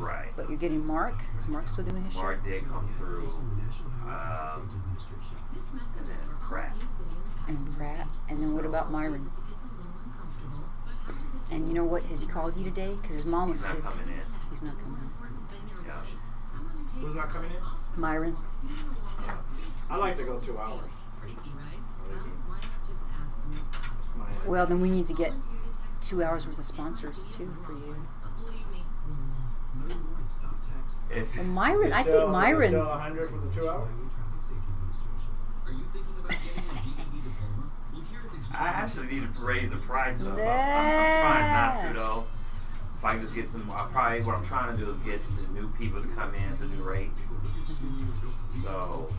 Right. But you're getting Mark. Is Mark still doing his show? Mark did come through. And then Pratt. And Pratt. And then what about Myron? And you know what? Has he called you today? Because his mom was sick. He's not coming in. He's not coming in. Yeah. Who's not coming in? Myron. I like to go 2 hours. Well, then we need to get 2 hours worth of sponsors too for you. Well, Myron, I think Myron. Still 100 for the 2 hours. I actually need to raise the price up. I'm trying not to though. If I can just get some, what I'm trying to do is get the new people to come in at the new rate. So,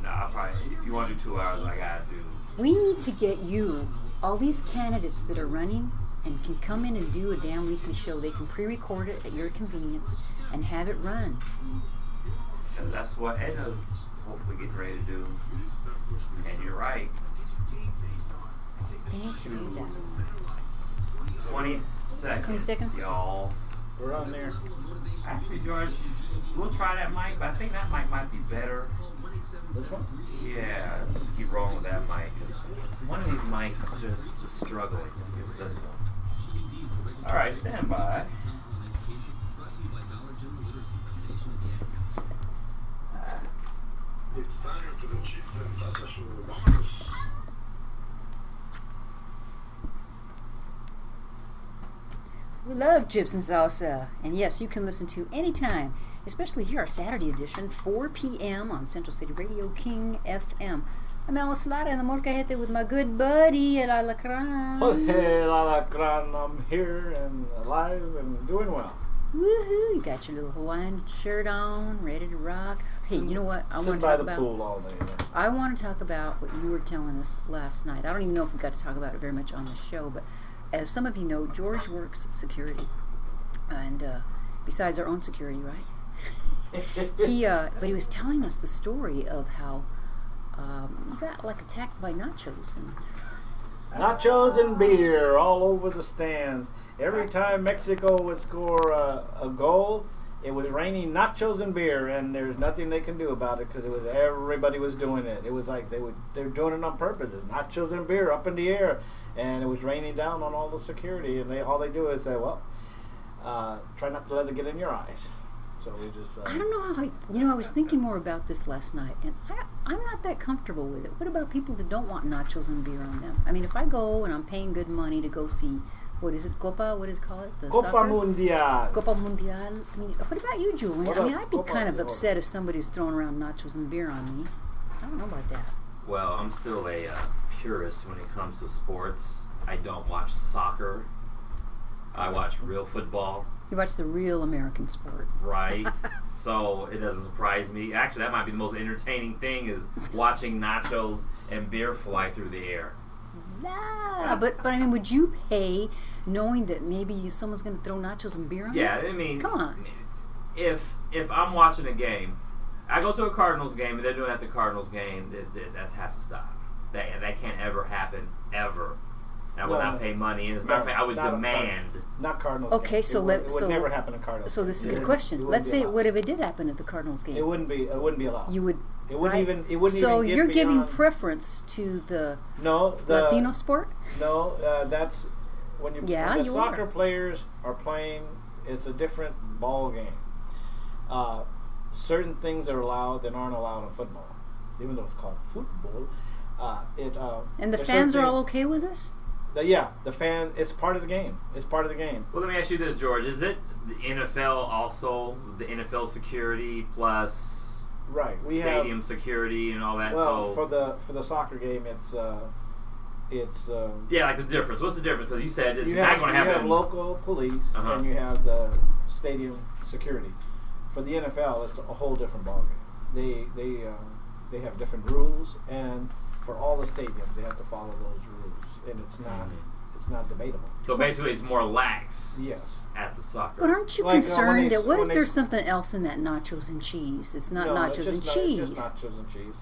no, I probably, if you want to do 2 hours, I gotta do. We need to get you, all these candidates that are running and can come in and do a damn weekly show. They can pre-record it at your convenience and have it run. And that's what Edna's hopefully getting ready to do. And you're right. They need to do that. 20 seconds. 20 seconds? Y'all. We're on there. Actually, George, we'll try that mic, but I think that mic might be better. This one? Yeah, just keep rolling with that mic, because one of these mics just is struggling. It's this one. All right, stand by. We love Chips and Salsa. And yes, you can listen to anytime, especially here, our Saturday edition, 4 p.m. on Central City Radio, King FM. I'm Alice Lara in the Molcajete with my good buddy, El Alacran. Oh, hey, Alacran, I'm here and alive and doing well. Woohoo! You got your little Hawaiian shirt on, ready to rock. Hey, you know what I want to talk about? Pool all day. I want to talk about what you were telling us last night. I don't even know if we got to talk about it very much on the show, but as some of you know, George works security, and besides our own security, right? But he was telling us the story of how you got like attacked by nachos and nachos and beer all over the stands. Every time Mexico would score a goal, it was raining nachos and beer, and there's nothing they can do about it because everybody was doing it. It was like they were doing it on purpose. It's nachos and beer up in the air, and it was raining down on all the security, and all they do is say, well, try not to let it get in your eyes. So we just. I don't know how I was thinking more about this last night, and I'm not that comfortable with it. What about people that don't want nachos and beer on them? I mean, if I go and I'm paying good money to go see, what is it, Copa? What is it called? The Copa soccer? Mundial. Copa Mundial. I mean, what about you, Julian? I mean, I'd be kind of upset if somebody's throwing around nachos and beer on me. I don't know about that. Well, I'm still a purist when it comes to sports. I don't watch soccer. I watch real football. You watch the real American sport. Right. So it doesn't surprise me. Actually, that might be the most entertaining thing is watching nachos and beer fly through the air. Nah, but I mean, would you pay knowing that maybe someone's going to throw nachos and beer on you? Yeah, I mean, come on. If I'm watching a game, I go to a Cardinals game and they're doing it at the Cardinals game, that has to stop. That can't ever happen, ever. I will not pay money. And as a matter of fact, I would demand. Not Cardinals. Okay, game. so it would never happen at Cardinals. So this is a good question. Let's say, what if it did happen at the Cardinals game? It wouldn't be allowed. You would. It wouldn't right? even. It wouldn't so even. You're giving preference to the Latino sport? No, that's when the you soccer players are playing. It's a different ball game. Certain things are allowed that aren't allowed in football, even though it's called football. And the fans are all okay with this? The fan. It's part of the game. It's part of the game. Well, let me ask you this, George: is it the NFL also the NFL security plus stadium security and all that? Well, for the soccer game, it's like the difference. What's the difference? Because you said it's not going to happen. You have local police and you have the stadium security. For the NFL, it's a whole different ballgame. They have different rules, and for all the stadiums, they have to follow those rules, and it's not debatable. So basically, it's more lax. Yes. At the soccer. But aren't you concerned that what if there's something else in that nachos and cheese? It's not nachos and cheese. Just nachos and cheese.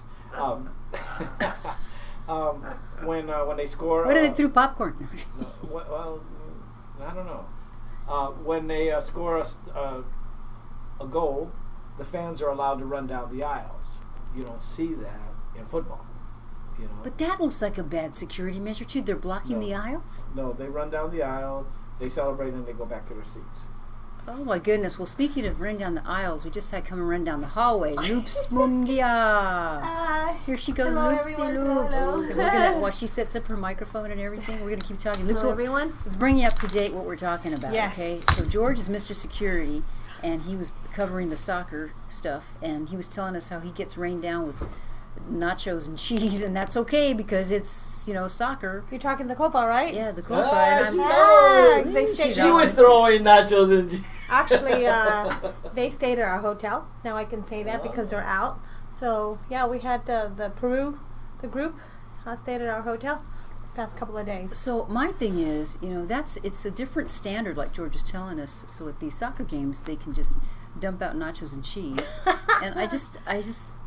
When they score. What if they threw popcorn? Well, I don't know. when they score a goal, the fans are allowed to run down the aisles. You don't see that in football. You know. But that looks like a bad security measure too. They're blocking the aisles. No, they run down the aisle, they celebrate, and they go back to their seats. Oh my goodness! Well, speaking of running down the aisles, we just had come and run down the hallway. Loops Mungia. Here she goes, hello, Loopty everyone. Loops. Hello. And we're gonna, while she sets up her microphone and everything, we're gonna keep talking. Loops, Hello, everyone. let's bring you up to date what we're talking about. Yes. Okay. So George is Mr. Security, and he was covering the soccer stuff, and he was telling us how he gets rained down with nachos and cheese, and that's okay because it's soccer. You're talking the Copa, right? Yeah, the Copa. She was throwing nachos and Actually, they stayed at our hotel. Now I can say that because they're out. So yeah, we had the group stayed at our hotel this past couple of days. So my thing is, it's a different standard, like George was telling us. So at these soccer games, they can just dump out nachos and cheese, and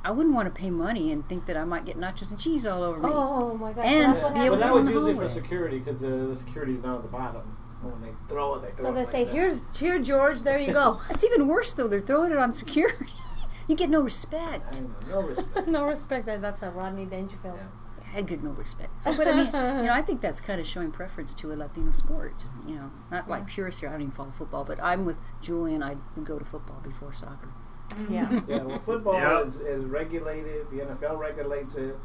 I wouldn't want to pay money and think that I might get nachos and cheese all over me. Oh my God! And That's what be able But to that go in was the usually hallway. for security because the security's down at the bottom. When they throw it, they throw So it. they like say, that. here, George. There you go. It's even worse though. They're throwing it on security. You get no respect. I know, no respect. No respect. That's a Rodney Dangerfield. I get no respect. So, but I mean, I think that's kind of showing preference to a Latino sport. Not like purists here. I don't even follow football, but I'm with Julie, and I would go to football before soccer. Yeah. Yeah, well, football Yep. is regulated. The NFL regulates it.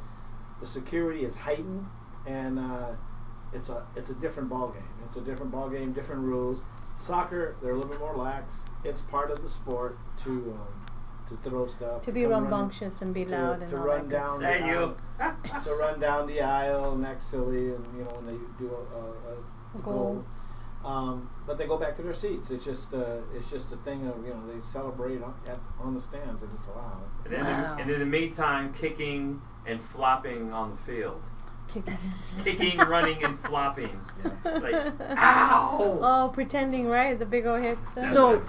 The security is heightened, and it's a different ball game. It's a different ball game, different rules. Soccer, they're a little bit more lax. It's part of the sport to throw stuff. To be come rambunctious and be loud and to all run that. down. Thank you. To run down the aisle and act silly, and when they do a goal. But they go back to their seats. It's just a thing of they celebrate on the stands and it's allowed. And then, Wow. and in the meantime, kicking and flopping on the field. Kicking, running, and flopping. Like, ow! Oh, pretending, right? The big old hits. So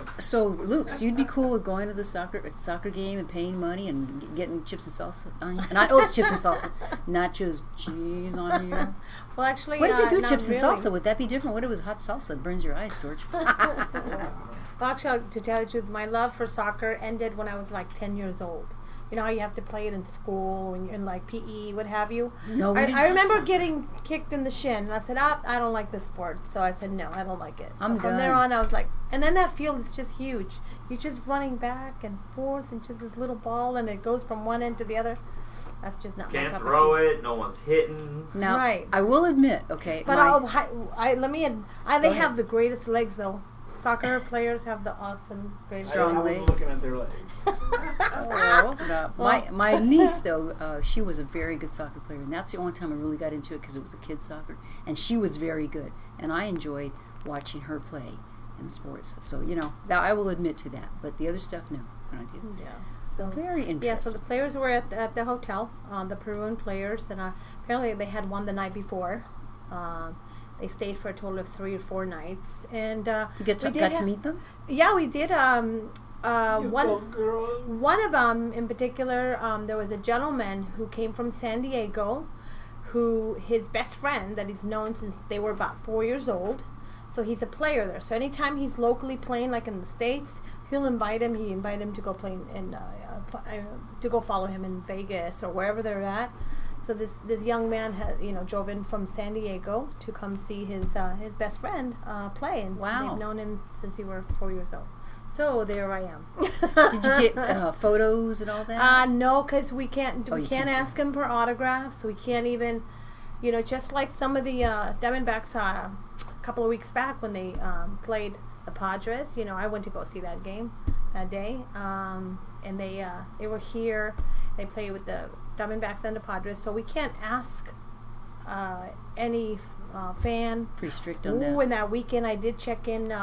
Loops, you'd be cool with going to the soccer game and paying money and getting chips and salsa on you. It's chips and salsa, nachos, cheese on you. Well, actually, What if they do not chips really. and salsa? Would that be different? What if it was hot salsa? It burns your eyes, George. Well, actually, to tell you the truth, my love for soccer ended when I was like 10 years old. You know how you have to play it in school and you're in like PE, what have you? No, we didn't I have remember soccer. getting kicked in the shin, and I said, I don't like this sport. So I said, no, I don't like it. I'm so from there done. on, I was like, and then that field is just huge. You're just running back and forth, and just this little ball, and it goes from one end to the other. That's just not my Can't cup throw of tea. it. No one's hitting. Now, Right. I will admit, okay, But they Go have the greatest legs, though. Soccer players have the awesome, great Strong I was legs. looking at their legs. my niece though, she was a very good soccer player, and that's the only time I really got into it because it was a kids soccer, and she was very good, and I enjoyed watching her play in sports. So that I will admit to that, but the other stuff, no, I don't do. Yeah. So very interesting. Yeah, so the players were at the hotel, the Peruvian players, and apparently they had won the night before. They stayed for a total of 3 or 4 nights, and You got to meet them? Yeah, we did. You go, girl. One of them in particular, there was a gentleman who came from San Diego, who his best friend that he's known since they were about 4 years old. So he's a player there. So anytime he's locally playing, like in the States, he'll invite him. He invite him to go play to go follow him in Vegas or wherever they're at. So this young man drove in from San Diego to come see his best friend play, and Wow. they've known him since he were 4 years old. So there I am. Did you get photos and all that? No, because we can't. Oh, We you can't can't. ask him for autographs. We can't even, just like some of the Diamondbacks a couple of weeks back when they played the Padres. I went to go see that game that day, and they were here. They played with the Diamondbacks and the Padres, so we can't ask any fan. Pretty strict on Ooh, that. and that weekend I did check in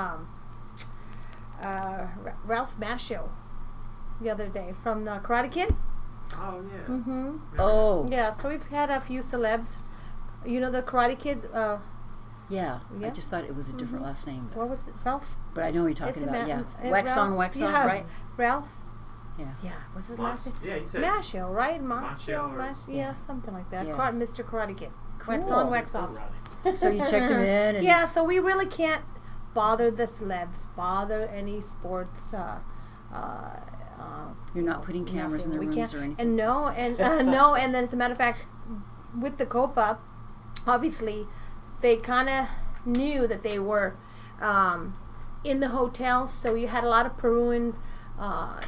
Ralph Macchio the other day from the Karate Kid. Oh, yeah. Mm-hmm. Oh, Yeah, so we've had a few celebs. The Karate Kid. yeah. I Yeah. just thought it was a different last name, What was it? Ralph? but I know what you're talking Is it about. Ma- Yeah, wax Ralph? on, wax off, Yeah, right? Ralph? Yeah. Yeah, was it Mach- last name? yeah, you said Macchio, right? Macchio or- Yeah, something like that. Yeah. Mr. Karate Kid. Wax Cool. on, wax off. So you checked him in, and Yeah, so we really can't bother the celebs, bother any sports. You're not putting cameras in their rooms or anything. And no, and then as a matter of fact, with the Copa, obviously, they kind of knew that they were in the hotel, so you had a lot of Peruvian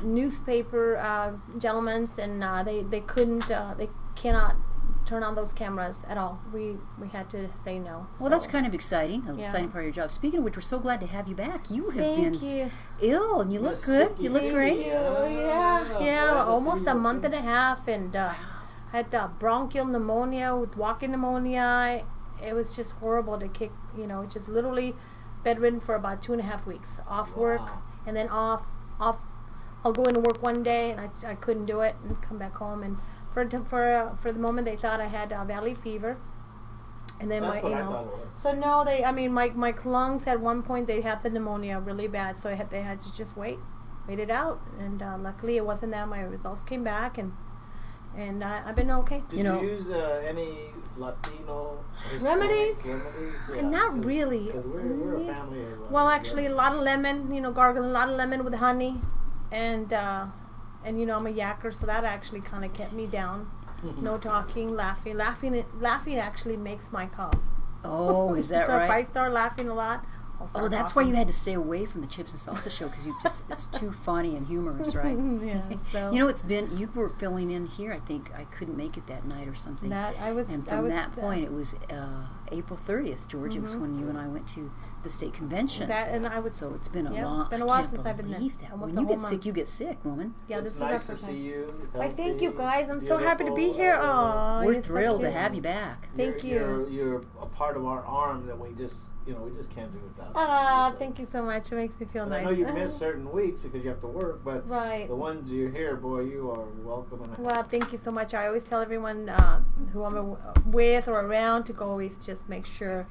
newspaper gentlemen, and they couldn't, they cannot turn on those cameras at all. We had to say no. Well, that's kind of exciting. An exciting part of your job. Speaking of which, we're so glad to have you back. You have been ill, and you look good. You look great. Yeah, almost a month and a half, and had bronchial pneumonia with walking pneumonia. It was just horrible to kick. Just literally bedridden for about 2.5 weeks, off work, and then off. I'll go into work one day, and I couldn't do it, and come back home, and for the moment they thought I had valley fever, and then That's what I thought it was. So no, my lungs at one point they had the pneumonia really bad, so they had to just wait it out, and luckily it wasn't that. My results came back, and I've been okay. Did you use any Latino remedies? Yeah, Not really. Because we're a family. Well, actually, a lot of lemon. Gargle a lot of lemon with honey, and I'm a yacker, so that actually kind of kept me down. No talking, laughing. Laughing actually makes my cough. Oh, is that so right? So if I start laughing a lot, I'll start that's coughing. why you had to stay away from the Chips and Salsa show, because it's too funny and humorous, right? Yeah. So you were filling in here. I think I couldn't make it that night or something. And from that point, it was April 30th, George. It was when you and I went to the state convention. So it's been a long. It's been a while since I've been there. When you get sick, you get sick, woman. Yeah, it's this nice is to see you. Why, thank you guys. I'm so happy to be here. Oh, we're thrilled to have you back. Thank you. You're a part of our arm that we just can't do without. Thank you so much. It makes me feel nice. I know you miss certain weeks because you have to work, but the ones you're here, boy, you are welcome. Well, thank you so much. I always tell everyone who I'm with or around to always just make sure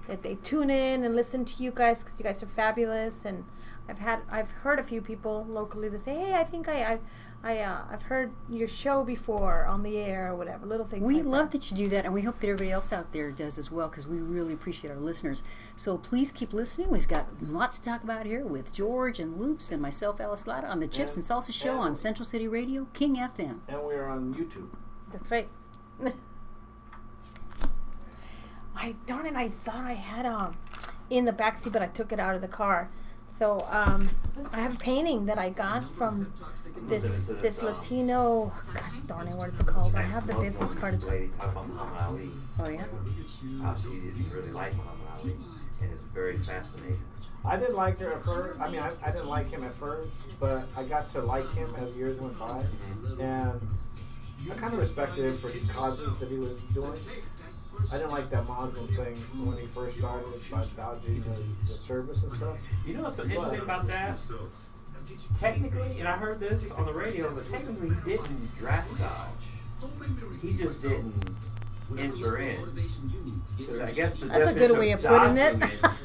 that they tune in and listen to you guys, because you guys are fabulous. And I've heard a few people locally that say, hey, I think I've heard your show before on the air or whatever, little things. We love that you do that, and we hope that everybody else out there does as well, because we really appreciate our listeners. So please keep listening. We've got lots to talk about here with George and Loops and myself, Alice Latta, on the Chips and Salsa Show on Central City Radio, King FM. And we're on YouTube. That's right. I thought I had in the backseat, but I took it out of the car. So I have a painting that I got from this Latino. God darn it, what is it called? I have the business card. Lady talking about Muhammad Ali. Oh yeah. How she didn't really like Muhammad Ali, and it's very fascinating. I didn't like her at first. I mean, I didn't like him at first, but I got to like him as years went by, and I kind of respected him for his causes that he was doing. I didn't like that Muslim thing when he first started by dodging the service and stuff. You know what's so interesting about that? Technically, and I heard this on the radio, but technically he didn't draft dodge. He just didn't enter in. I guess that's a good way of putting it.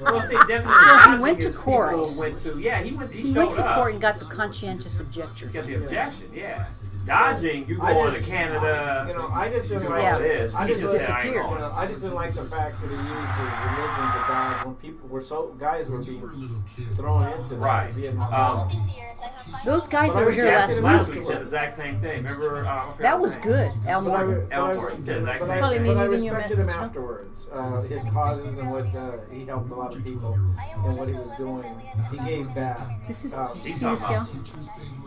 Well, see, definitely he went to court. He went to court and got the conscientious objection. Got the objection, yeah. Dodging, you go on to Canada. I just didn't like it. I just disappeared. I just didn't like the fact that he used his religion to dodge when people were guys were being thrown into that. Right. Those guys that were here last week said the exact same thing. Remember? That was good. Al Morgan. He said the exact same But thing. I respected him afterwards. His causes and what he helped a lot of people and what he was doing. He gave back. This is. Did you see this gal?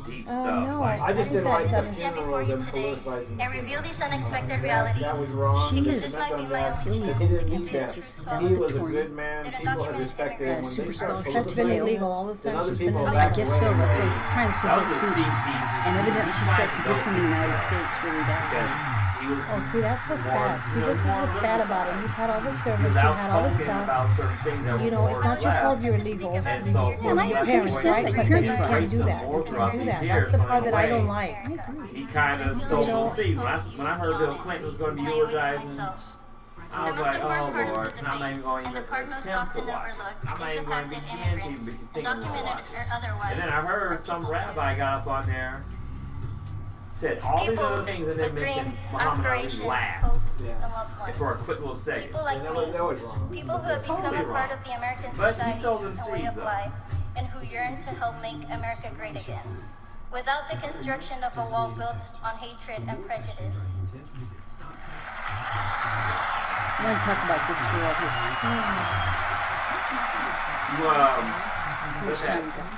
Deep stuff. No. I just didn't like the funeral and politicizing. And reveal these unexpected realities. That was wrong. She He is didn't need that. He was a good man. People had respected him. Super scholarship. That's been illegal all this time. Other She's been people I guess so. That's what I was trying to say That about was a speech. And evidently she starts dissing the United States really bad. Oh, see, that's what's bad. See, this is what's bad about it. You've had all the service, you've had all the stuff. About certain things that You know, it's not your fault you're illegal. And so, Yeah, and I Your parents, understand right? that. But Your you parents can't do that. You can't do that. That's the part that I don't like. He kind of sowed the seed. When I heard Bill Clinton was going to be eulogizing, I was like, oh Lord, I'm not even going to attempt to watch. I'm not even going to begin to even think I'm going to watch. And then I heard some rabbi got up on there said all these People other things and then with mentioned dreams, Muhammad Ali aspirations, last. hopes, Yeah. and loved And for a ones. quick little segment. People like That me. was wrong. People who have become Totally a part wrong. of the American But he society sold them and way seeds, of though. life, and who yearn to help make America great again. Without the construction of a wall built on hatred and prejudice. I want to talk about this girl here. Which time we got?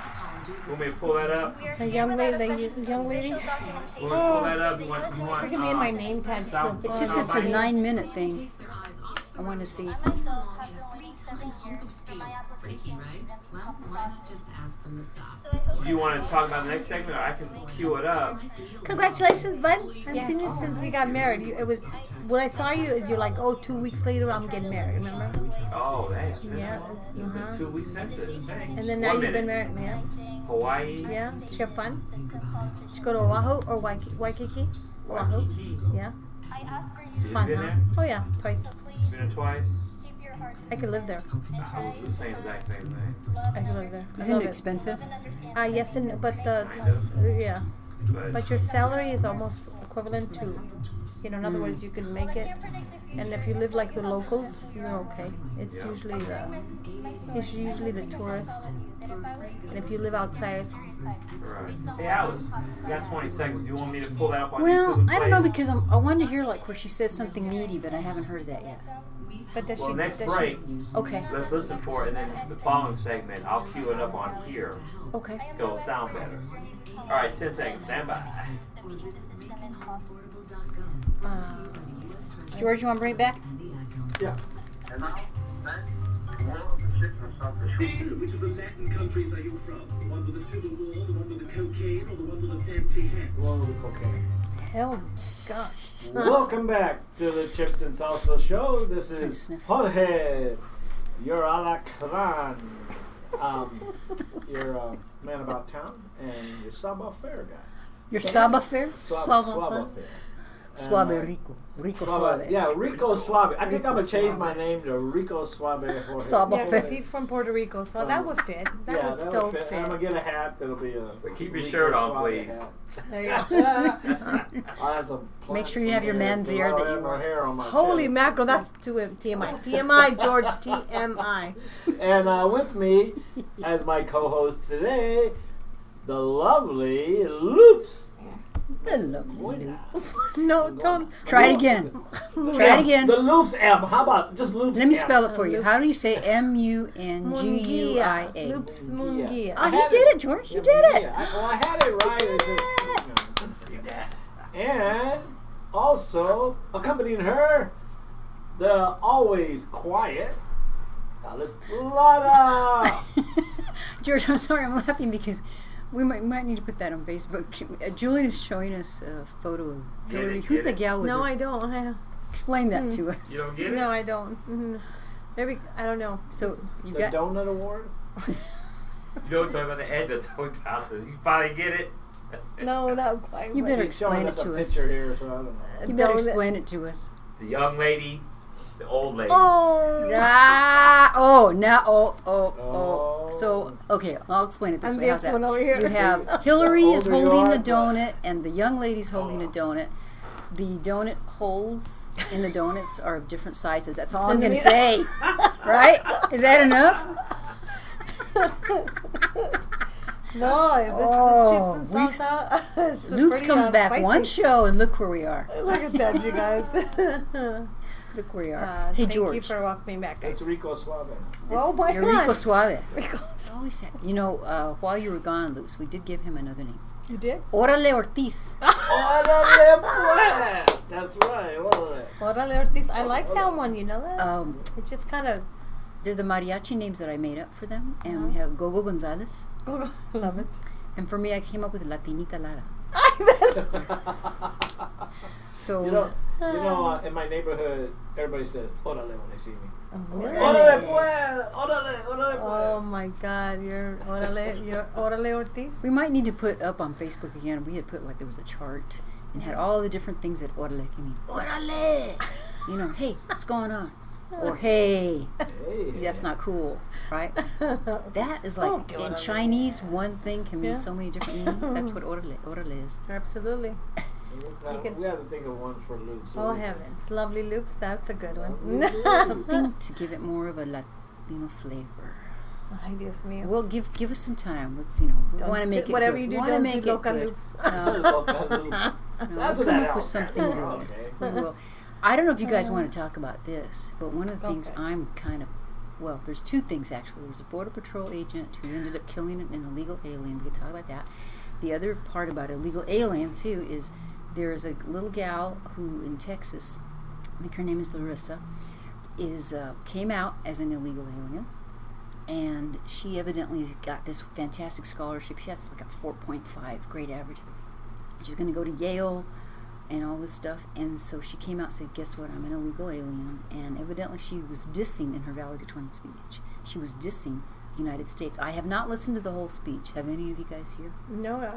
Want me to pull that up? We are The here young without lady- a the young lady? official documentation. Want me to pull that up? The You want, US you want, Look at me in my name tag. South- It's just, it's a 9-minute thing. I want to see. I myself have been waiting 7 years for my application to even be processed. So I hope You that want to talk about the next segment, or I can cue it up? Congratulations, bud. I've Yeah. seen you since you got married. It was when I saw you. You're like, oh, 2 weeks later, I'm getting married. Remember? Oh, man. Yeah. It's 2 weeks since it. And then now 1 you've been minute. married. Yeah. Hawaii. Yeah. Did you have fun? Did you go to Oahu or Waikiki? Oahu. Waikiki. Yeah. I ask for you You Fun, been huh? there? Oh yeah, twice. to please Been there twice? keep your hearts I could live there. and I try was the same exact same thing. love I and could live there. I Isn't love it it. expensive? love and understand. Yes, and but yeah, but your salary is almost equivalent to, in other words, you can make it. Can't predict the future. And if you live like the locals, you're okay. It's Yeah. usually My it's story, usually the I would tourist. tell you that if I was And if you live outside, Right. Hey, Alice, you got 20 seconds. Do you want me to pull that up on YouTube Well, and I don't play know it? because I wanted to hear like where she says something meaty, but I haven't heard that yet. but does Well, she? next does break, Okay. let's listen for it, and then the following segment, I'll cue it up on here. Okay. It'll sound better. All right, 10 seconds. Stand by. George, you want to bring it back? Yeah. And now, back to more of the sickness of the show. Which of the Latin countries are you from? The one with the civil war, the one with the cocaine, or the one with the fancy hat? One with the cocaine. Hell, gosh. Welcome back to the Chips and Salsa Show. This is Sniff. Jorge, your alacran. You're a man about town, and you're Saba Fair guy. Your Saba Fair? Swaba Saba Fair. Suave Rico. Rico Suave. Yeah, Rico Suave. I think I'm going to change my name to Rico Suave Jorge. Saba Yeah, Fair. 'cause he's from Puerto Rico, so that would fit. That Yeah, would that so would fit. fit. I'm going to get a hat that'll be a... But keep your Rico shirt on, Suave please. hat. There you go. I'll have some Make sure you plants have your in there, man's 'cause ear I don't that have you no want. hair on my Holy chest. mackerel, that's TMI. TMI, George, TMI. And with me as my co-host today, the lovely Loops. I love you. No, don't. Try it again. Try it again. The Loops M. How about just Loops Let me M? spell it for you. How do you say M-U-N-G-U-I-A? Loops Mungia. Oh, you did it, George. You did it. I had it right. It just, and also accompanying her, the always quiet Alice Lada. George, I'm sorry, I'm laughing because we might need to put that on Facebook. Julian is showing us a photo of Get Hillary. it, Who's get the it. gal with No, her? I don't. Explain that to us. You don't get it? No, I don't. Maybe I don't know. So you The got Donut Award. You don't talk about the Ed, but talk about the. You finally get it? No, not quite. You but- better He's showing explain it us a to us. picture here, so I don't know. You better Donut. explain it to us. The young lady, the old lady. Oh, Oh. So okay, I'll explain it this I'm way. the How's that? one over here. You have Hillary is older you holding are, a donut, and the young lady's holding a donut. The donut holes in the donuts are of different sizes. That's all I'm going to say. Right? Is that enough? no, this Oh, is chips and salsa. It's Loops pretty, comes back spicy. one show, and look where we are. Look at that, you guys. Look where we are. Hey, Thank George. you for welcoming back, guys. It's Rico Suave. Oh my You're God. Rico Suave. Rico. Always had. You know, while you were gone, Loops, we did give him another name. You did? Orale Ortiz. Orale pues! That's right. Orale. Orale Ortiz. I like that one, you know that? It's just kind of, They're the mariachi names that I made up for them. And we have Gogo Gonzalez. love it. And for me, I came up with Latinita Lara. So, You know, in my neighborhood, everybody says "orale" when they see me. Really? Orale pues! Orale Oh pues! my God, you're Orale Ortiz? we might need to put up on Facebook again. We had put like there was a chart and had all the different things that orale can mean. Orale! You know, hey, what's going on? Or hey, Hey. that's not cool, right? That is like Okay, in orale. Chinese, one thing can mean Yeah. so many different meanings. That's what orale is. Absolutely. We have to think of one for loops. Oh heavens, lovely loops. That's a good one. Something to give it more of a Latino flavor. Ay, Dios mío. Well, give us some time. Let's we want to make it whatever good. you do, Wanna don't make do it local good. loops. No, That's we'll what come that up with is. something good. Okay. We will. I don't know if you guys want to talk about this, but one of the things Okay. I'm kind of there's two things actually. There's a Border Patrol agent who ended up killing an illegal alien. We could talk about that. The other part about illegal alien too is there's a little gal who in Texas, I think her name is Larissa, came out as an illegal alien, and she evidently got this fantastic scholarship. She has like a 4.5 grade average. She's going to go to Yale and all this stuff, and so she came out and said, guess what, I'm an illegal alien. And evidently she was dissing in her valedictorian speech. She was dissing the United States. I have not listened to the whole speech. Have any of you guys here? No,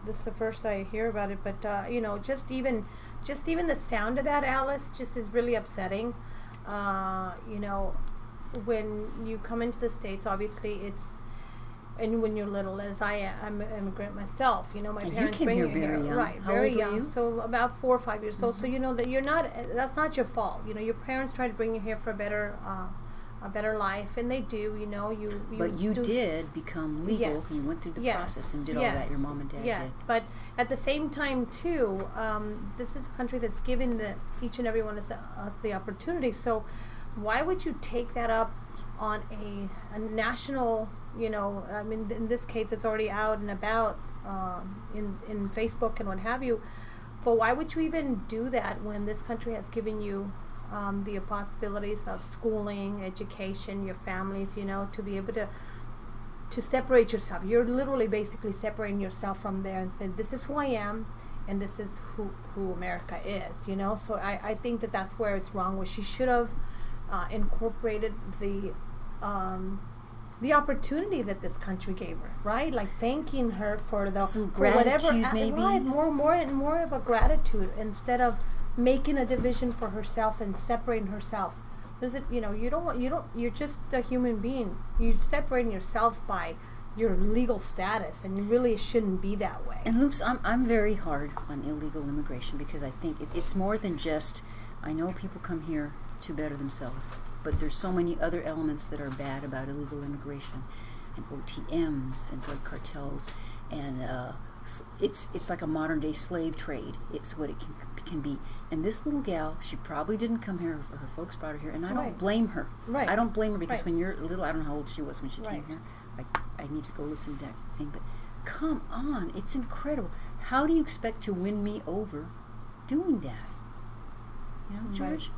this is the first I hear about it. But just even the sound of that, Alice, just is really upsetting. When you come into the States, obviously and when you're little, as I'm an immigrant myself, my And parents you came bring here you very here, young. right? How Very old were young, you? so about 4 or 5 years old. So you know that you're not. That's not your fault. Your parents try to bring you here for a better life, and they do. But you did become legal. Yes. You went through the Yes. process and did all that. Your mom and dad Yes, did. but at the same time too, this is a country that's giving each and every one of us the opportunity. So why would you take that up on a national? In this case, it's already out and about in Facebook and what have you. But why would you even do that when this country has given you the possibilities of schooling, education, your families, to be able to separate yourself? You're literally basically separating yourself from there and saying, this is who I am, and this is who America is, So I think that's where it's wrong, where she should have incorporated the opportunity that this country gave her, right? Like thanking her for Some for whatever, gratitude, maybe? right? More of a gratitude instead of making a division for herself and separating herself. Because you're just a human being. You're separating yourself by your legal status, and you really shouldn't be that way. And Loops, I'm very hard on illegal immigration because I think it's more than just, I know people come here to better themselves, but there's so many other elements that are bad about illegal immigration, and OTMs and drug cartels, and it's like a modern day slave trade. It's what it can be. And this little gal, she probably didn't come here, her folks brought her here, and I don't blame her. Right. I don't blame her because Right. when you're little, I don't know how old she was when she Right. came here. I need to go listen to that thing, but come on, it's incredible. How do you expect to win me over doing that? George?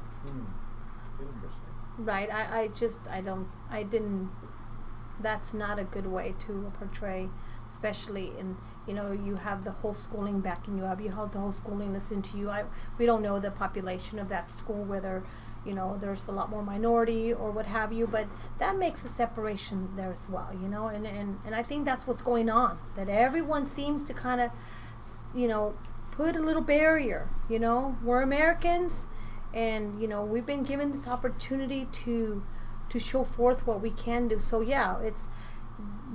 Interesting. Right. I didn't. That's not a good way to portray, especially in, you have the whole schooling backing you up. You have the whole schooling listening to you. We don't know the population of that school, whether, there's a lot more minority or what have you, but that makes a separation there as well, and I think that's what's going on, that everyone seems to kind of, put a little barrier, we're Americans, and, we've been given this opportunity to show forth what we can do. So yeah, it's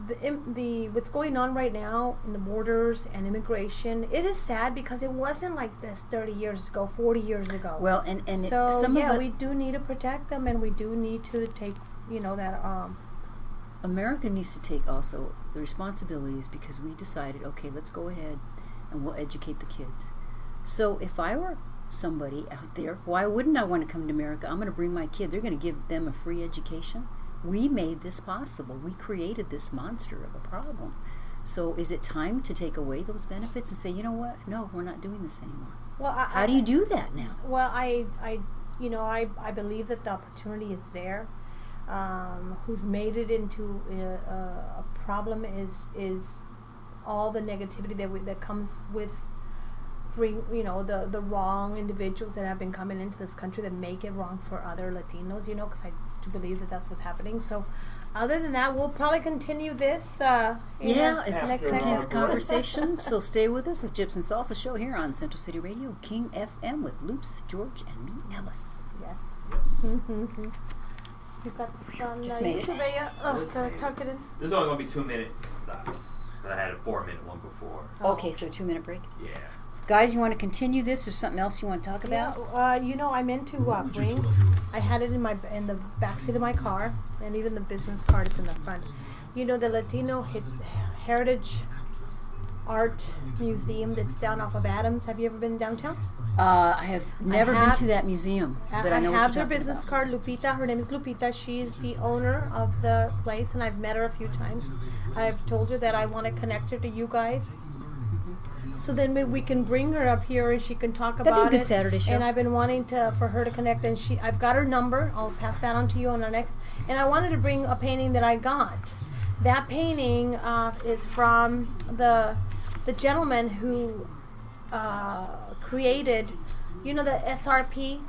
the what's going on right now in the borders and immigration. It is sad because it wasn't like this 30 years ago, 40 years ago. Well, and so some of it, we do need to protect them, and we do need to take, that America needs to take also the responsibilities, because we decided, okay, let's go ahead and we'll educate the kids. So if I were somebody out there, why wouldn't I want to come to America? I'm going to bring my kid. They're going to give them a free education. We made this possible. We created this monster of a problem. So is it time to take away those benefits and say, you know what? No, we're not doing this anymore. Well, how do you do that now? Well, I believe that the opportunity is there. Who's made it into a problem is all the negativity that comes with the wrong individuals that have been coming into this country that make it wrong for other Latinos, because I do believe that that's what's happening. So other than that, we'll probably continue this it's next continuous segment. conversation. So stay with us. It's Gyps and Salsa show here on Central City Radio, King FM, with Loops, George, and me, Alice. Yes. Yes. Mm-hmm. You got this on Just made it. YouTube, yeah? Oh, gotta tuck it in. This is only going to be 2 minutes. I had a 4-minute one before. Okay, so 2-minute break. Yeah. Guys, you want to continue this? Or something else you want to talk about? I meant to bring. I had it in the backseat of my car, and even the business card is in the front. The Latino Heritage Art Museum that's down off of Adams. Have you ever been downtown? I have never been to that museum, but I know what have you're their talking business about. card. Lupita, her name is Lupita. She's the owner of the place, and I've met her a few times. I've told her that I want to connect her to you guys. So then maybe we can bring her up here and she can talk That'd about be a good it. Saturday show. And I've been wanting for her to connect, and I've got her number. I'll pass that on to you on our next. And I wanted to bring a painting that I got. That painting is from the gentleman who created, the SRP,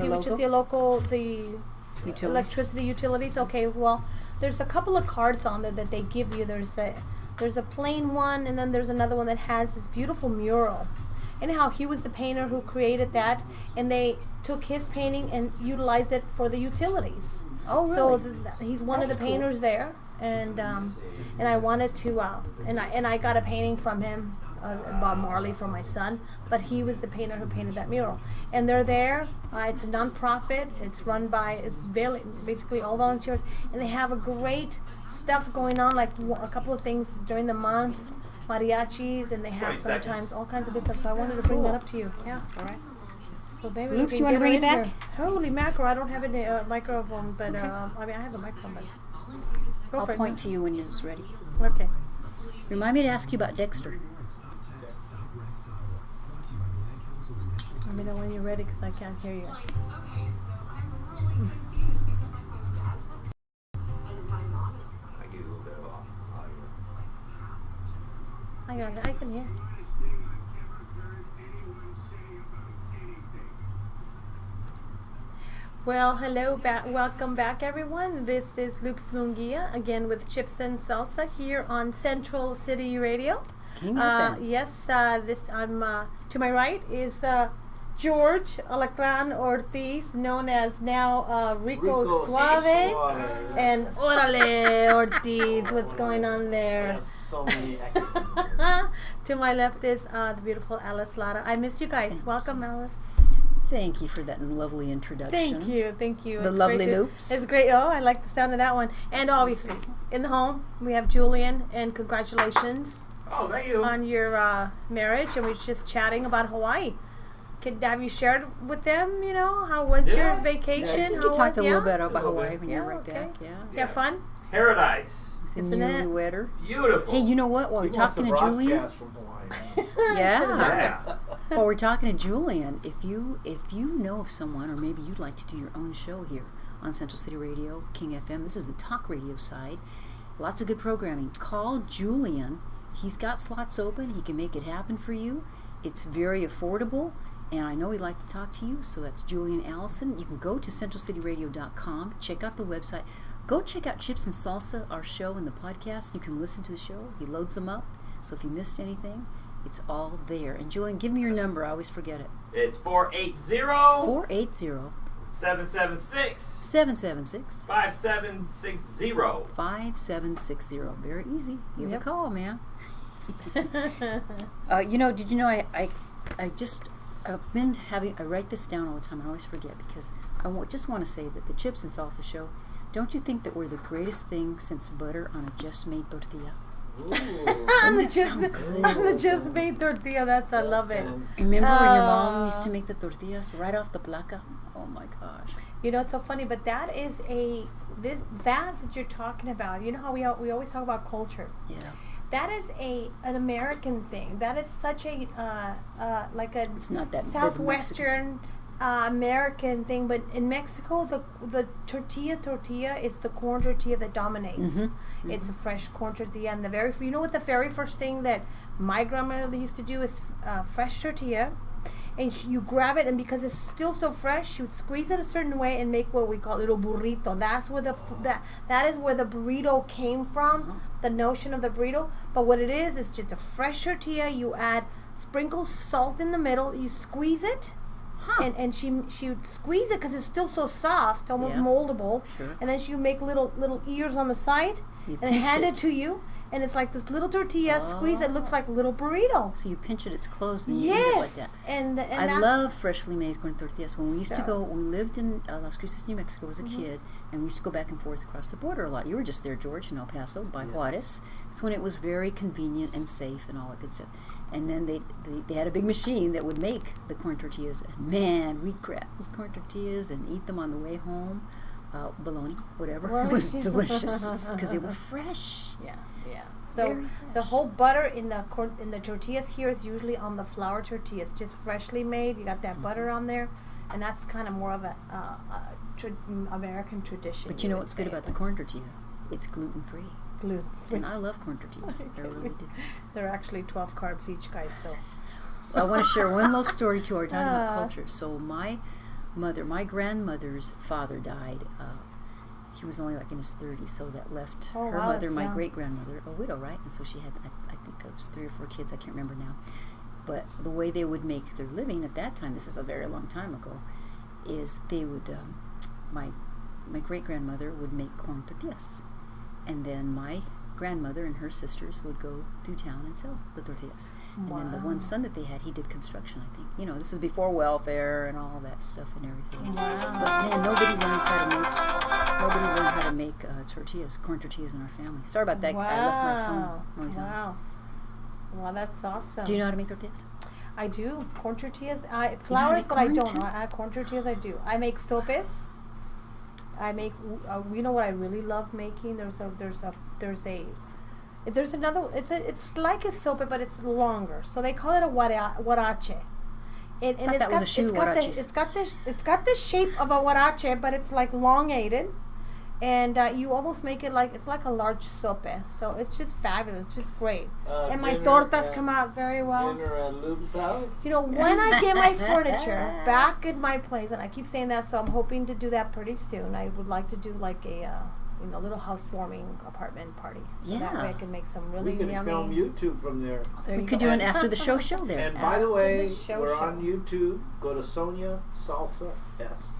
which is the Utilities. electricity utilities. Okay, well, there's a couple of cards on there that they give you. There's a plain one, and then there's another one that has this beautiful mural. Anyhow, he was the painter who created that, and they took his painting and utilized it for the utilities. Oh, really? So he's one That's of the cool. painters there, and I wanted to, and I got a painting from him, Bob Marley, for my son, but he was the painter who painted that mural. And they're there. It's a non-profit. It's run by basically all volunteers, and they have a great stuff going on, like a couple of things during the month, mariachis, and they have 20 seconds. sometimes all kinds of good stuff. So I wanted to bring that up to you. Yeah. All right. So maybe Loops, we you can wanna get bring her it in back? here. Holy mackerel! I don't have a microphone, but I have a microphone. But go I'll for it. point to you when it's ready. Okay. Remind me to ask you about Dexter. Let me know when you're ready, because I can't hear you. I give you a little bit of audio. I can hear. Well, hello, welcome back, everyone. This is Loops Munguia, again with Chips and Salsa here on Central City Radio. King FM. Yes, I'm to my right is George Alacran Ortiz, known as now Rico Suave. And Orale Ortiz, what's going on there? There's so many acronyms. To my left is the beautiful Alice Lara. I missed you guys. Welcome, Alice. Thank you for that lovely introduction. Thank you. The It's lovely great to- Loops. It's great. Oh, I like the sound of that one. And obviously, in the home, we have Julian, and congratulations Oh, thank you. on your marriage. And we were just chatting about Hawaii. Have you shared with them, how was your Yeah. vacation? I think How you talked a was- little bit A about little Hawaii bit. when you're Yeah, right okay. back. Yeah. You have fun? Paradise. It's Isn't it? wetter. Beautiful. Hey, you know what? While He we're wants talking to to Julian, broadcast from Hawaii. Yeah. while we're talking to Julian, if you know of someone, or maybe you'd like to do your own show here on Central City Radio, King FM. This is the talk radio side. Lots of good programming. Call Julian. He's got slots open. He can make it happen for you. It's very affordable, and I know he'd like to talk to you. So that's Julian Allison. You can go to centralcityradio.com. Check out the website. Go check out Chips and Salsa, our show, and the podcast. You can listen to the show. He loads them up. So if you missed anything, it's all there. And Julian, give me your number. I always forget it. It's 480 480 776 776 5760. 5760. Very easy. Give Yep. a call, man. Did you know I write this down all the time. I always forget because just want to say that the Chips and Salsa show, don't you think that we're the greatest thing since butter on a just made tortilla? Ooh. On the that sound just made tortilla. I love it. Remember when your mom used to make the tortillas right off the placa? Oh my gosh. It's so funny, but that is that you're talking about. You know how we always talk about culture. Yeah. That is an American thing. That is such a It's not that southwestern American thing. But in Mexico, the tortilla is the corn tortilla that dominates. Mm-hmm. It's a fresh corn tortilla, and what the very first thing that my grandmother used to do is fresh tortilla. And you grab it, and because it's still so fresh, you would squeeze it a certain way and make what we call little burrito. That's where that is where the burrito came from, the notion of the burrito. But what it is just a fresh tortilla. You add sprinkle salt in the middle. You squeeze it, and she would squeeze it because it's still so soft, almost Yeah. moldable. Sure. And then she would make little ears on the side You and pinch hand it. it to you. and it's like this little tortilla squeeze that looks like a little burrito. So you pinch it, it's closed, and you eat it like that. and I that's, love freshly made corn tortillas. When we used to So- go, we lived in Las Cruces, New Mexico as a kid, and we used to go back and forth across the border a lot. You were just there, George, in El Paso, by Juarez. It's when it was very convenient and safe and all that good stuff. And then they had a big machine that would make the corn tortillas. And man, we'd grab those corn tortillas and eat them on the way home. Bologna, whatever. It was delicious because they were fresh. Yeah. So Very the fresh. whole butter in the tortillas here is usually on the flour tortillas, just freshly made. You got that butter on there, and that's kind of more of a American tradition. But you know would what's good say. about the corn tortilla? It's gluten free. Gluten. And I love corn tortillas. I really do. They're actually 12 carbs each, guys. So I want to share one little story too. We're talking about culture. So my grandmother's father died. He was only like in his 30s, so that left Oh, her wow, mother, that's my young. great-grandmother, a widow, right? And so she had, I think it was 3 or 4 kids, I can't remember now. But the way they would make their living at that time, this is a very long time ago, is they would, my great-grandmother would make corn tortillas. And then my grandmother and her sisters would go to town and sell the tortillas. And then the one son that they had, he did construction, I think. You know, this is before welfare and all that stuff and everything. But man, nobody learned how to make tortillas, corn tortillas in our family. Sorry about that. I left my phone noise on. Wow, that's awesome. Do you know how to make tortillas? I do. Corn tortillas. know how to Flours, make but I corn don't. too? Corn tortillas, I do. I make sopes. I make. You know what I really love making? There's another. It's like a sope, but it's longer. So they call it a huarache. And thought that was a shoe, huaraches. It's got the shape of a huarache, but it's like elongated, and you almost make it like it's like a large sope. So it's just fabulous, it's just great. And my Dinner tortas at- come out very well. Dinner at Lube's house. You know, when I get my furniture back at my place, and I keep saying that, so I'm hoping to do that pretty soon. I would like to do like a little housewarming apartment party, so that way I Yeah. can make some We really can yummy. film YouTube from there. There We you could go. do an after the show there. And by the After way, the show we're show. on YouTube. Go to Sonia Salsa S.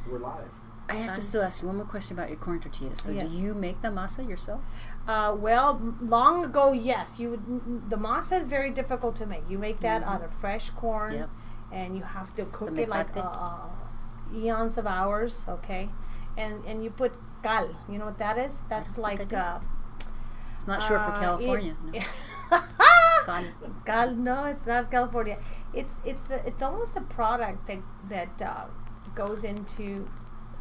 We're live. I have to still ask you one more question about your corn tortillas. So Yes. do you make the masa yourself? Well, long ago, yes. You would. The masa is very difficult to make. You make that out of fresh corn, Yep. and you have to cook The it like mecate. eons of hours. Okay, and you put cal. You know what that is? That's I like think I It's not sure for California. No. Cal. Cal, no, it's not California. It's almost a product that goes into.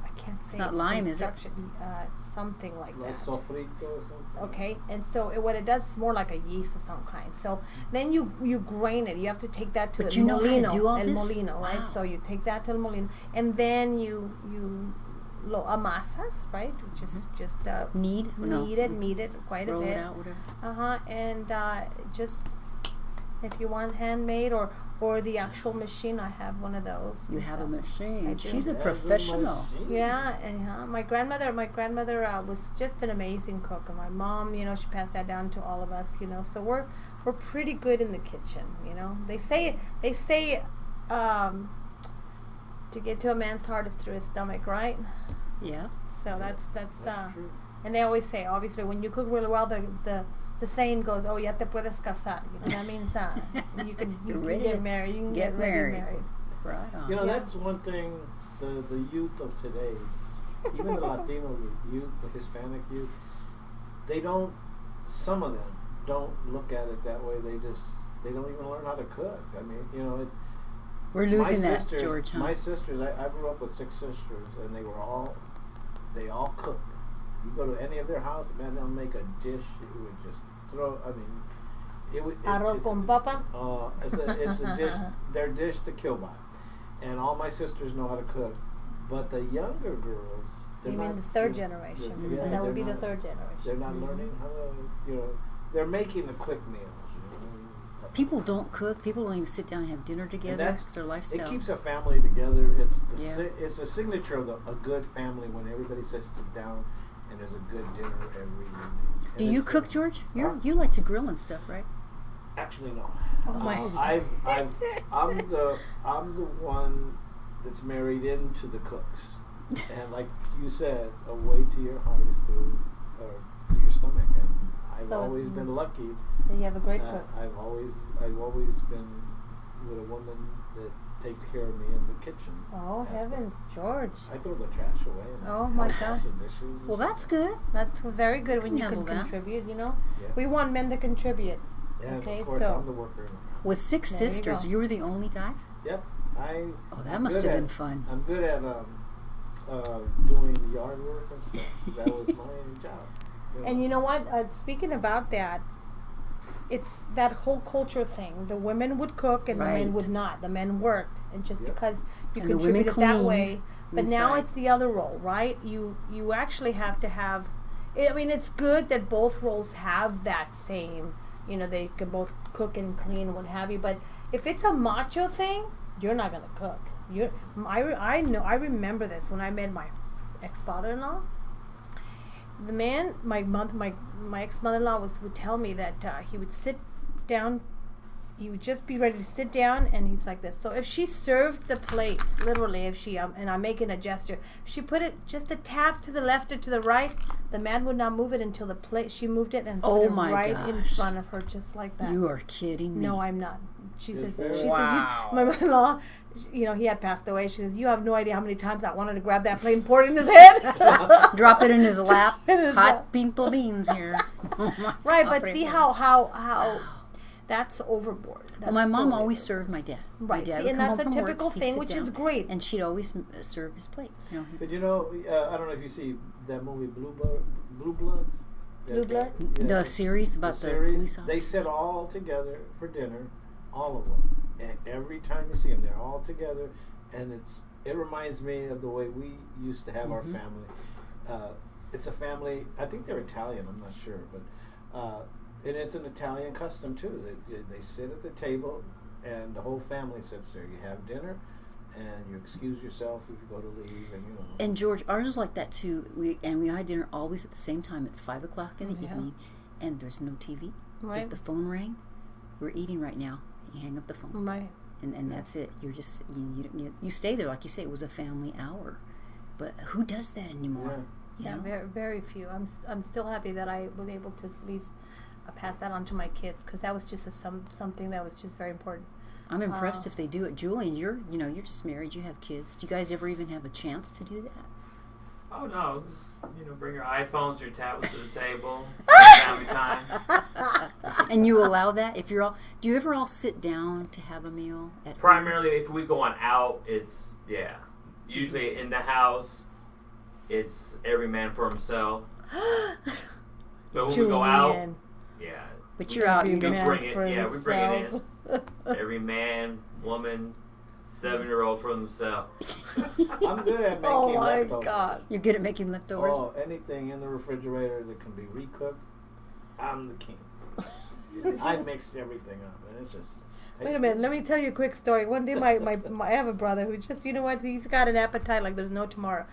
I can't say. not lime, is it? construction. It's something like Like that. sofrito or something. Okay, and so what it does is more like a yeast of some kind. So then you grain it. You have to take that to But el you know how to molino, do all el this? molino, right? Wow. So you take that to el molino, and then you lo amasas, right? Just Knead? No. knead it quite Roll a bit. it out, whatever. And just if you want handmade or the actual machine, I have one of those. You and have a stuff. machine. I do. She's a There's professional. machine. Yeah, and my grandmother was just an amazing cook, and my mom, she passed that down to all of us, So we're pretty good in the kitchen, They say to get to a man's heart is through his stomach, right? Yeah. So that's true. and they always say, obviously, when you cook really well, the saying goes, "Oh, ya te puedes casar." That means you can ready get to married. You can get get ready married. married. Right on. You know, Yeah. that's one thing the youth of today, even the Latino youth, the Hispanic youth, some of them don't look at it that way. They don't even learn how to cook. I mean, it's. We're losing my that, sisters, George. Huh? My sisters, I grew up with 6 sisters, and they all cook. You go to any of their house, man, they'll make a dish. You would just throw. I mean, Arroz con papa. it's a dish. Their dish to kill by, and all my sisters know how to cook, but the younger girls. You mean the third generation? Yeah, That would be they're the not- third generation. They're not learning how to. They're making the quick meals. People don't cook. People don't even sit down and have dinner together. that's- It's their lifestyle. It keeps a family together. It's Yeah. it's a signature of a good family when everybody sits down and there's a good dinner every evening. Do And you it's, cook, George? huh? You like to grill and stuff, right? Actually, no. Oh my! I'm the one that's married into the cooks, and like you said, a way to your heart is through your stomach, and I've So always been lucky. you have a great cook. I've always been with a woman that takes care of me in the kitchen. Oh, heavens, George. I throw the trash away. And Oh, my I wash gosh. the dishes. Well, that's good. That's very good when you Handle can that. contribute, you know. Yeah. We want men to contribute. Yeah, Okay, of course, so- I'm the worker. With 6 There you sisters, go. you were the only guy? Yep. Oh, that I'm must good have been at- fun. I'm good at doing yard work and stuff. That was my job. And you know what? Speaking about that, it's that whole culture thing. The women would cook and the men Right. would not. The men worked, and just Yep. because you And the women contributed that cleaned way. But now inside. it's the other role, right? You actually have to have. I mean, it's good that both roles have that same. You know, they can both cook and clean, what have you. But if it's a macho thing, you're not gonna cook. I know. I remember this when I met my ex-father-in-law. The man, my ex-mother-in-law would tell me that he would sit down. He would just be ready to sit down, and he's like this. So if she served the plate, literally, if she and I'm making a gesture, she put it just a tap to the left or to the right, the man would not move it until the plate. She moved it and put Oh it my right in gosh. front of her, just like that. You are kidding me. No, I'm not. She Good says, for her. Wow. my mother-in-law, you know, he had passed away. She says, you have no idea how many times I wanted to grab that plate and pour it in his head. Drop it in his lap. In his Hot lap. pinto beans here. Right, but see how that's overboard. That's Well, my mom totally always overboard. served my dad. My Right, dad see, would and come that's home a from work, typical he'd thing, sit which down, is great. And she'd always serve his plate. You know, But you know, I don't know if you see that movie Blue Bloods. Blue Bloods? the series about the, series, police they officers. sit all together for dinner, all of them, and every time you see them, they're all together, and it reminds me of the way we used to have our family. It's a family. I think they're Italian. I'm not sure, but and it's an Italian custom too. They sit at the table, and the whole family sits there. You have dinner, and you excuse yourself if you go to leave, and you know. And George, ours was like that too. We had dinner always at the same time at 5 o'clock in the Yeah. evening, and there's no TV. Right. If the phone rang, we're eating right now. You hang up the phone, Right. and that's it. You're just you stay there, like you say. It was a family hour, but who does that anymore? Yeah, You know? very, very few. I'm still happy that I was able to at least pass that on to my kids, because that was just something that was just very important. I'm impressed if they do it. Julie, you're just married. You have kids. Do you guys ever even have a chance to do that? Oh no, just, bring your iPhones, your tablets to the table. Family time. And you allow that if you're all. Do you ever all sit down to have a meal at home? Primarily, if we go on out, it's usually in the house. It's every man for himself. But when we go out, Julian. yeah, But you're out. we You man bring it. for Yeah, we bring it in. himself. Every man, woman, 7-year-old for themselves. I'm good at making Oh my leftovers. God. You're good at making leftovers. Oh, anything in the refrigerator that can be recooked, I'm the king. I mixed everything up, and it just. Wait a minute, let me tell you a quick story. One day, my I have a brother who just, you know what, he's got an appetite like there's no tomorrow.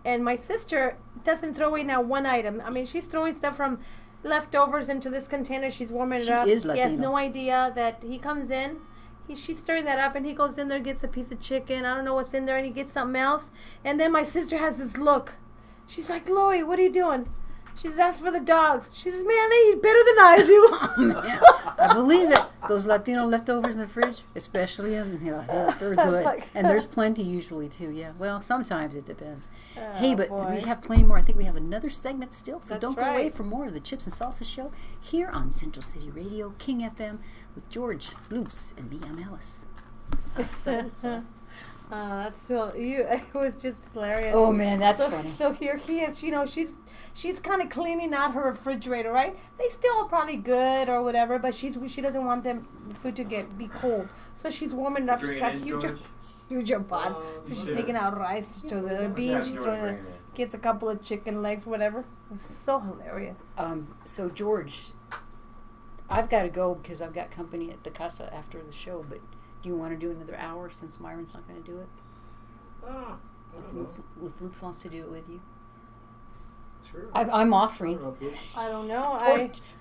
And my sister doesn't throw away now one item. I mean, she's throwing stuff from leftovers into this container. She's warming it She up. is He has Latino. no idea that he comes in. She's stirring that up, and he goes in there, gets a piece of chicken. I don't know what's in there, and he gets something else. And then my sister has this look. She's like, Lori, what are you doing? She says, that's for the dogs. She says, man, they eat better than I do. Man, I believe it. Those Latino leftovers in the fridge, especially, they're good. like- And there's plenty usually, too, yeah. Well, sometimes it depends. Hey, but boy. we have plenty more. I think we have another segment still, so That's don't go away right. for more of the Chips and Salsa Show here on Central City Radio, King FM, with George Bloops and me, I'm Alice. That's still you. It was just hilarious. Oh, man, that's so, funny. So here he is. You know, she's kind of cleaning out her refrigerator, right? They still are probably good or whatever, but she doesn't want the food to be cold. So she's warming it up. She's got huge pot. So she's taking out rice. She throws in beans. She throws in, gets a couple of chicken legs, whatever. It was so hilarious. So, George, I've got to go because I've got company at the casa after the show, but do you want to do another hour since Myron's not going to do it? If Loops wants to do it with you. Sure. I'm offering. I don't know.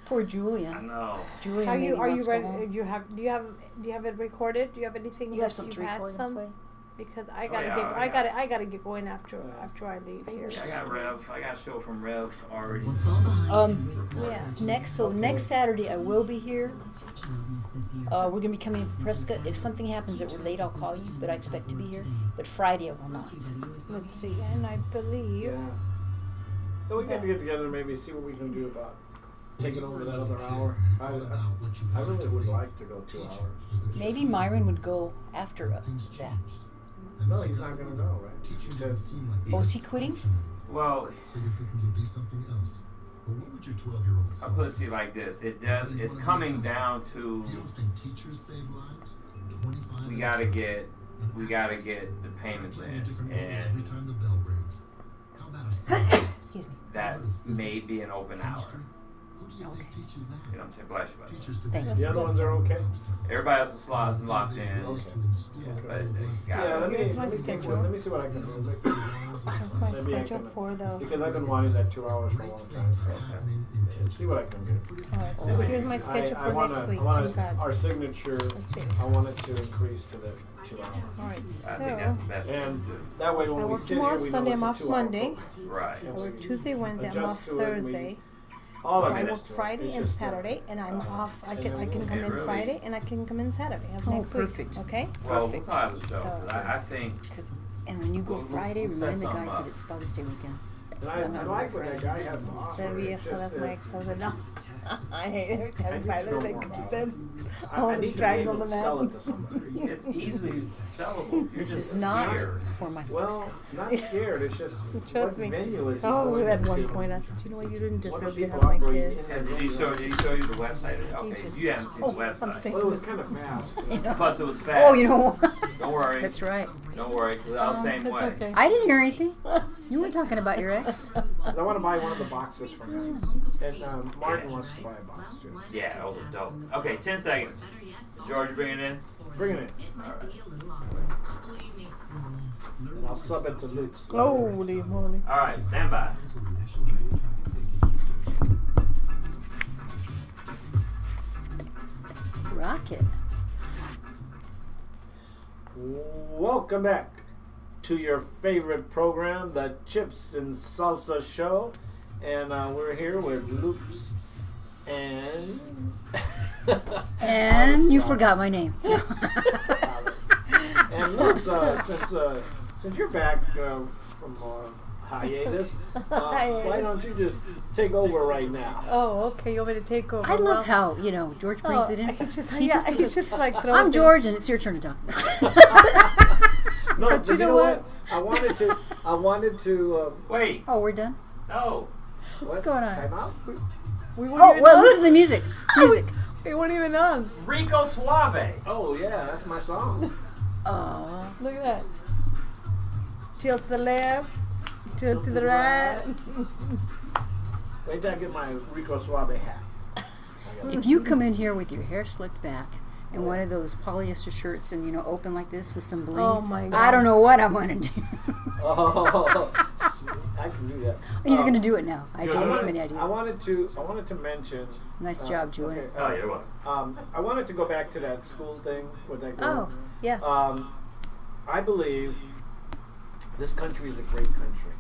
Poor I Julian. know. Julian, Are maybe you wants to go ready? home. Do you have it recorded? Do you have anything? You have something to record and play? because I gotta get going after I leave here. Yeah, I got Rev. I got a show from Rev already. Next Saturday I will be here. We're gonna be coming from Prescott. If something happens that we're late, I'll call you. But I expect to be here. But Friday I will not. Let's see, and I believe. Yeah. So we got to get together and maybe see what we can do about taking over that other hour. I really would like to go 2 hours. Maybe Myron would go after that. No, he's not going to go, right? He said, Oh, is he quitting? Well, So you're thinking you'll be something else. But what would your 12-year-old I'll put it to you like this. It's coming down to You don't think teachers save lives? 25 we gotta get the payments in, every and time the bell rings. How about a Excuse me. that may be an open hour. Who do you think teaches that? You know what I'm saying? Bless you, buddy. Teachers to Thank be you. the other ones are okay? Everybody else's slots is locked in. Okay. But Yeah, let me Here's my see schedule. let me see what I can do. That's my Maybe I schedule can- for the. Because I've been wanting that 2 hours for a long time. So see what I can do. Alright, so here's my schedule for next week. I Thank God. our signature, Let's see. I want it to increase to the 2 hours. Alright, I think that's so the best And thing to do. that way I when we work sit here, tomorrow, we know Sunday. it's I'm a off 2 hour Monday. program. Right. I work Tuesday, Wednesday. I'm Adjust off to it, we- Thursday. All So of I it. work Friday It's and just, Saturday, and I'm off. I can come Yeah, in really. Friday and I can come in Saturday of Oh, next perfect. week. Okay. Well, we'll Perfect. talk the show. So- 'Cause I think And when you go We'll Friday, set remind the something guys up. that it's Father's Day weekend. And So I'm I not like going what that Friday. guy has to offer. That It's viejo, just that's that my ex-husband. No. I hate every I time need to Tyler know they more keep about him. I want to need to be strangle able the to sell man. it to somebody. it's easily sellable. You're This just is not scared. for my Well, ex-husband. not scared. It's just Trust what me. venue is he Oh, going at one to? point I said, you know what, you didn't What do deserve to people have my operate kids. in? And did he show you the website? Okay, just- you haven't seen the I'm website. saying- Well, it was kind of fast. Plus, it was fast. Oh, you know what? Don't worry. That's right. Don't worry, because I was the same That's way. okay. I didn't hear anything. You weren't talking about your ex. I want to buy one of the boxes from him. And Martin wants to buy a box too. Yeah, those are dope. Okay, 10 seconds. George, bring it in. Bring it in. All right. And I'll sub it to Luke's. Holy moly. All right, stand by. Rocket. Welcome back to your favorite program, the Chips and Salsa Show. And we're here with Loops and... And you forgot my name. And Loops, since you're back from hiatus, why don't you just take over right now? Oh, okay. You want me to take over? I Well, love how, George brings it in. He's just, He yeah, just he's goes, just like throwing I'm things. George, and it's your turn to talk. No, But you know what? I wanted to. Wait, Oh, we're done? no. What's going on? Time out? We weren't Oh, even well, on. listen to the music. Music. We weren't even on. Rico Suave. Oh yeah, that's my song. Oh. Look at that. Tilt to the left, tilt to the right. Wait till I get my Rico Suave hat. If you come in here with your hair slicked back and one of those polyester shirts and, open like this with some bling, Oh my God. I don't know what I'm going to do. Oh, I can do that. He's going to do it now. I gave him too many I ideas. wanted to mention. Nice job, Julie. Okay, Oh, you're welcome. I wanted to go back to that school thing with that girl. Oh, yes. I believe this country is a great country,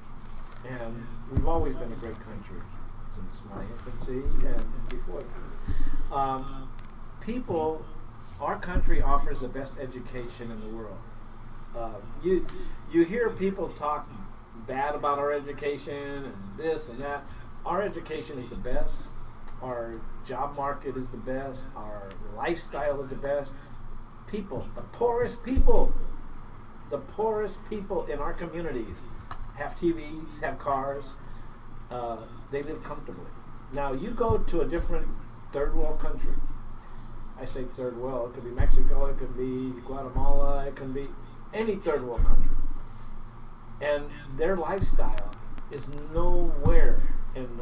and we've always been a great country since my infancy and before that. Our country offers the best education in the world. You hear people talk bad about our education and this and that. Our education is the best. Our job market is the best. Our lifestyle is the best. People, the poorest people in our communities have TVs, have cars. They live comfortably. Now, you go to a different third world country. I say third world. It could be Mexico. It could be Guatemala. It could be any third world country. And their lifestyle is nowhere in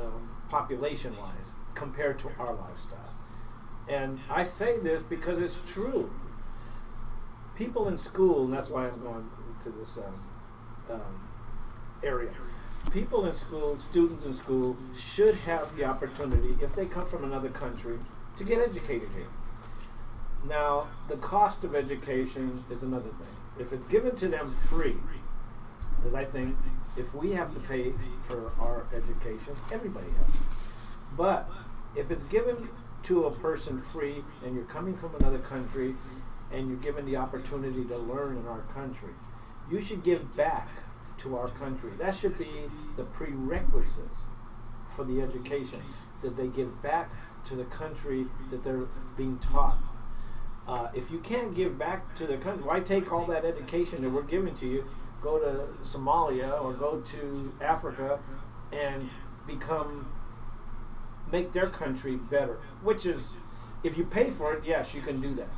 population-wise compared to our lifestyle. And I say this because it's true. People in school, and that's why I'm going to this area. People in school, students in school, should have the opportunity, if they come from another country, to get educated here. Now, the cost of education is another thing. If it's given to them free, then I think if we have to pay for our education, everybody has to. But if it's given to a person free and you're coming from another country and you're given the opportunity to learn in our country, you should give back to our country. That should be the prerequisite for the education, that they give back to the country that they're being taught. If you can't give back to the country, why take all that education that we're giving to you, go to Somalia or go to Africa and make their country better? Which is, if you pay for it, yes, you can do that.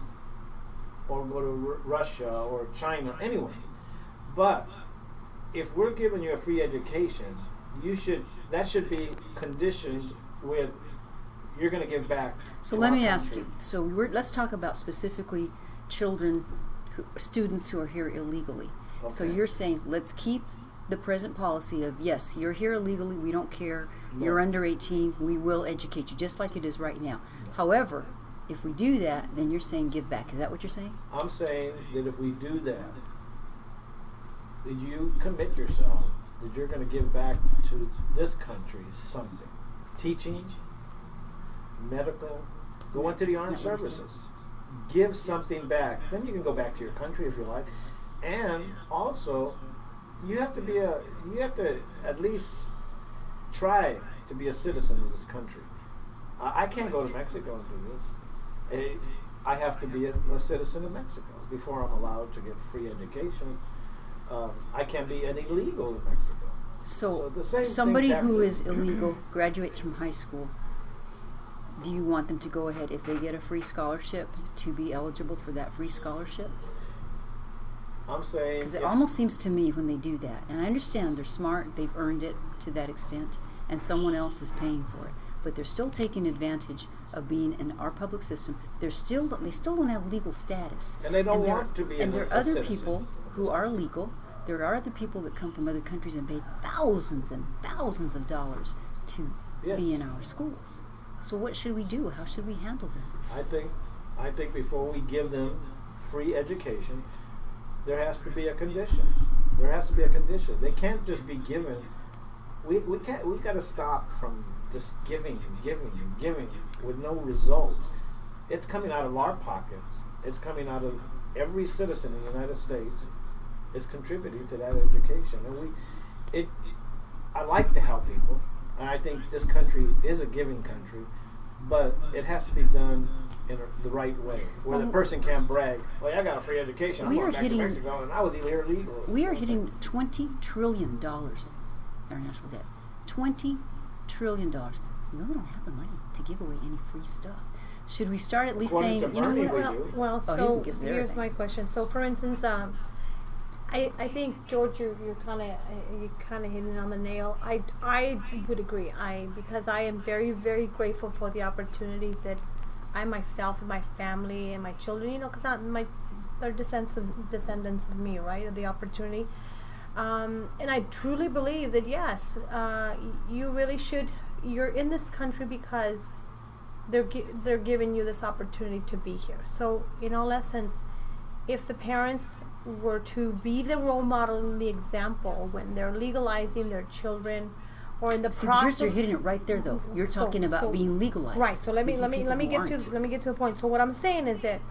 Or go to Russia or China, anywhere. But if we're giving you a free education, that should be conditioned with you're going to give back. So let me ask you. So let's talk about specifically students who are here illegally. Okay. So you're saying let's keep the present policy of, yes, you're here illegally, we don't care, you're under 18, we will educate you, just like it is right now. No. However, if we do that, then you're saying give back. Is that what you're saying? I'm saying that if we do that, that you commit yourself that you're going to give back to this country something. Teaching, medical, go into the armed services. Give something back. Then you can go back to your country if you like. And also, you have to at least try to be a citizen of this country. I can't go to Mexico and do this. I have to be a citizen of Mexico before I'm allowed to get free education. I can't be an illegal in Mexico. So somebody who is illegal graduates from high school. Do you want them to go ahead, if they get a free scholarship, to be eligible for that free scholarship? I'm saying... Because it almost seems to me when they do that, and I understand they're smart, they've earned it to that extent, and someone else is paying for it, but they're still taking advantage of being in our public system. They still don't have legal status. And they don't want to be And there are other citizen. people who are legal. There are other people that come from other countries and pay thousands and thousands of dollars to be in our schools. So what should we do? How should we handle them? I think before we give them free education, there has to be a condition. There has to be a condition. They can't just be given. We got to stop from just giving and giving and giving with no results. It's coming out of our pockets. It's coming out of every citizen in the United States. Is contributing to that education, and I like to help people, and I think this country is a giving country, but it has to be done in the right way, where the person can't brag, well, I got a free education, I'm going back to Mexico, and I was illegal. We are hitting $20 trillion our national debt. $20 trillion. We really don't have the money to give away any free stuff. Should we start at least saying, you know what? Well, so here's my question. So, for instance, I think, George, you're kind of hitting on the nail. I would agree. Because I am very, very grateful for the opportunities that I myself and my family and my children, because they're descendants of me, right? Of the opportunity, and I truly believe that yes, you really should. You're in this country because they're giving you this opportunity to be here. So in all essence, if the parents were to be the role model and the example when they're legalizing their children, or in the process, you're hitting it right there, though. You're talking about being legalized. Right. So let me get to the point. So what I'm saying is that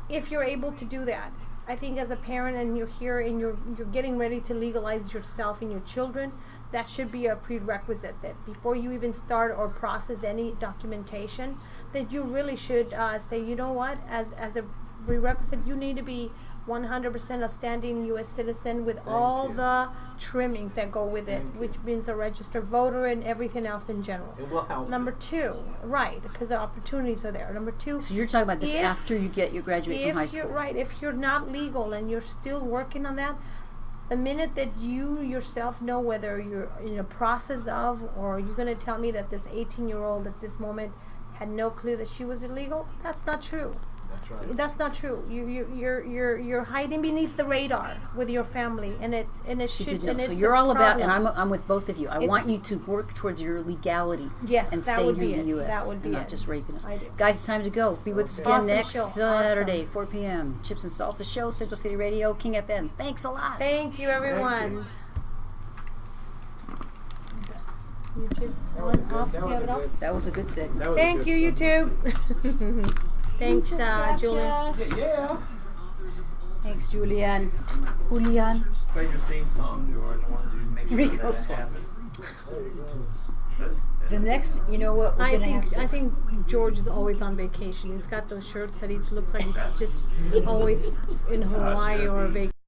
if you're able to do that, I think as a parent and you're here and you're getting ready to legalize yourself and your children, that should be a prerequisite, that before you even start or process any documentation, that you really should say, you know what, as a prerequisite, you need to be 100% a standing U.S. citizen with all the trimmings that go with it, which means a registered voter and everything else in general. It will help. Number two, right, because the opportunities are there. Number two. So you're talking about this after you graduate from high school. Right, if you're not legal and you're still working on that, the minute that you yourself know whether you're in a process of, or you're going to tell me that this 18-year-old at this moment had no clue that she was illegal, that's not true. That's right. That's not true. You're hiding beneath the radar with your family, and it She should. did know. And So it's you're the all about, and problem. I'm with both of you. I It's- want you to work towards your legality Yes, and that staying would here be in it. the U.S. That would be and not it. just raping us. I do. Guys, it's time to go. Be with us Okay. again Awesome next show. Saturday, Awesome. 4 p.m. Chips and Salsa Show, Central City Radio, King FM. Thanks a lot. Thank you, everyone. YouTube That was a on, good- off. that You was have a it off? good- That was a good segment. that was a Thank good you, segment. YouTube. Thanks, Julian. Yeah. Thanks, Julian. Julian. Play your theme song, George. I wanted you to make sure Rico that song. happened. The next, you know what, we're I going to have think to... I think George is always on vacation. He's got those shirts that he looks like he's just always in Hawaii or vacation.